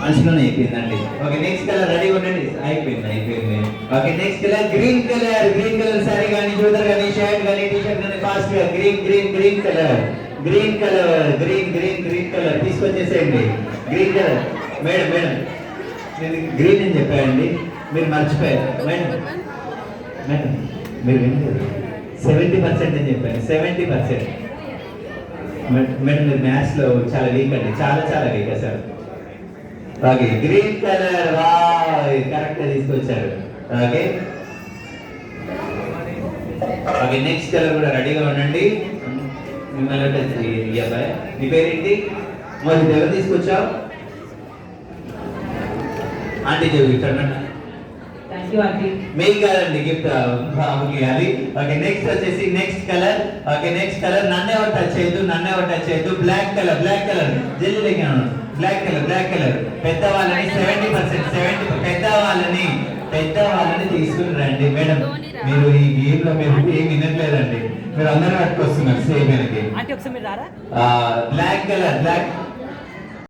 మంచిగానే అయిపోయిందండి. Okay next colour ready ఉండండి. అయిపోయింది. Okay next colour green colour sari కానీ చూడర్ కానీ షర్ట్ కానీ టీ షర్ట్ కానీ ఫాస్ట్ గా గ్రీన్ కలర్ తీసుకొచ్చేసేయండి. గ్రీన్ కలర్ మేడం నేను గ్రీన్ అని చెప్పానండి, మీరు మర్చిపోయారు మేడం. మీరు వినలేదు, 70% అని చెప్పాను. 70%. మేడం మీరు మ్యాథ్స్లో చాలా వీక్ అండి, చాలా week sir. Okay green colour correct తీసుకొచ్చారు. ఓకే నెక్స్ట్ కలర్ కూడా రెడీగా ఉండండి. మిమ్మల్ని ఈ అబ్బాయి మీ పేరేంటి? మరి ఎవరు తీసుకొచ్చావు? ఆంటీ చూపించండి. మీకు కాదండి గిఫ్ట్ బాబుకి అది. ఓకే నెక్స్ట్ వచ్చేసి నెక్స్ట్ కలర్ నన్నే ఎవరు టచ్ చేయొద్దు. బ్లాక్ కలర్ జల్లి బ్లాక్ కలర్ పెద్దవాళ్ళని 70% పెద్దవాళ్ళని తీసుకుని రండి. మేడం మీరు ఈ గేమ్ లో మీరు ఏం వినట్లేదండి, మీరు అందరూ పట్టుకొస్తున్నారు సేమ్ వెనక్కి. Black colour